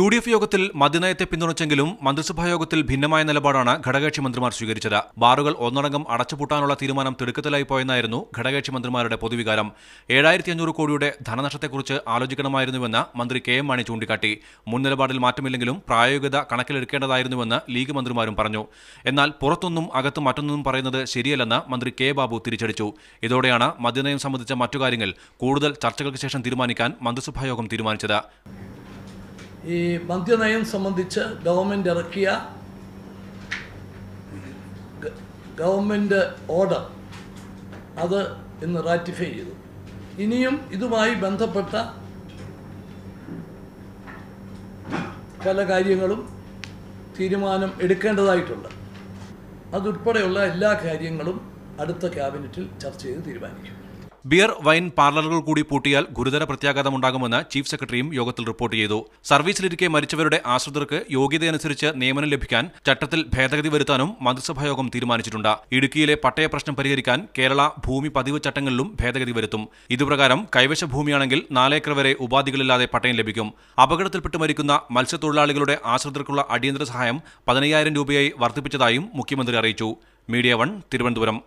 UDF യോഗത്തിൽ മദ്യനയത്തെ പിന്തുണച്ചെങ്കിലും മന്ത്രിസഭാ യോഗത്തിൽ ഭിന്നമായ നിലപാടാണ് ഘടകകക്ഷി മന്ത്രിമാർ സ്വീകരിച്ചത്. ബാറുകൾ ഒന്നടങ്കം അടച്ചുപൂട്ടാനുള്ള തീരുമാനം തിടുക്കത്തിലായി പോയെന്നായിരുന്നു ഘടകകക്ഷി മന്ത്രിമാരുടെ പൊതുവികാരം. 7500 കോടിയുടെ ധനനഷ്ടത്തെക്കുറിച്ച് ആലോചിക്കണമായിരുന്നുവെന്ന് മന്ത്രി KM മാണി ചൂണ്ടിക്കാട്ടി. മുൻ നിലപാടിൽ മാറ്റമില്ലെങ്കിലും പ്രായോഗികത കണക്കിലെടുക്കേണ്ടതായിരുന്നുവെന്ന് ലീഗ് മന്ത്രിമാരും പറഞ്ഞു. എന്നാൽ പുറത്തൊന്നും അകത്തും മറ്റൊന്നും പറയുന്നത് ശരിയല്ലെന്ന് മന്ത്രി K ബാബു തിരിച്ചടിച്ചു. ഇതോടെയാണ് മദ്യനയം സംബന്ധിച്ച മറ്റു കാര്യങ്ങൾ കൂടുതൽ ചർച്ചകൾക്ക് ശേഷം തീരുമാനിക്കാൻ മന്ത്രിസഭാ യോഗം തീരുമാനിച്ചത്. ഈ മദ്യനയം സംബന്ധിച്ച് ഗവൺമെൻറ് ഇറക്കിയ ഗവൺമെൻറ് ഓർഡർ അത് ഇന്ന് റാറ്റിഫൈ ചെയ്തു. ഇനിയും ഇതുമായി ബന്ധപ്പെട്ട പല കാര്യങ്ങളും തീരുമാനം എടുക്കേണ്ടതായിട്ടുണ്ട്. അതുൾപ്പെടെയുള്ള എല്ലാ കാര്യങ്ങളും അടുത്ത ക്യാബിനറ്റിൽ ചർച്ച ചെയ്ത് തീരുമാനിക്കും. ബിയർ, വൈൻ പാർലറുകൾ കൂടി പൂട്ടിയാൽ ഗുരുതര പ്രത്യാഘാതമുണ്ടാകുമെന്ന് ചീഫ് സെക്രട്ടറിയും യോഗത്തിൽ റിപ്പോർട്ട് ചെയ്തു. സർവീസിലിരിക്കെ മരിച്ചവരുടെ ആശ്രിതർക്ക് യോഗ്യതയനുസരിച്ച് നിയമനം ലഭിക്കാൻ ചട്ടത്തിൽ ഭേദഗതി വരുത്താനും മന്ത്രിസഭായോഗം തീരുമാനിച്ചിട്ടുണ്ട്. ഇടുക്കിയിലെ പട്ടയ പ്രശ്നം പരിഹരിക്കാൻ കേരള ഭൂമി പതിവ് ചട്ടങ്ങളിലും ഭേദഗതി വരുത്തും. ഇതുപ്രകാരം കൈവശ ഭൂമിയാണെങ്കിൽ 4 ഏക്കർ വരെ ഉപാധികളില്ലാതെ പട്ടയം ലഭിക്കും. അപകടത്തിൽപ്പെട്ട് മരിക്കുന്ന മത്സ്യത്തൊഴിലാളികളുടെ ആശ്രിതർക്കുള്ള അടിയന്തര സഹായം 15,000 രൂപയായി വർദ്ധിപ്പിച്ചതായും മുഖ്യമന്ത്രി അറിയിച്ചു. മീഡിയ 1 തിരുവനന്തപുരം.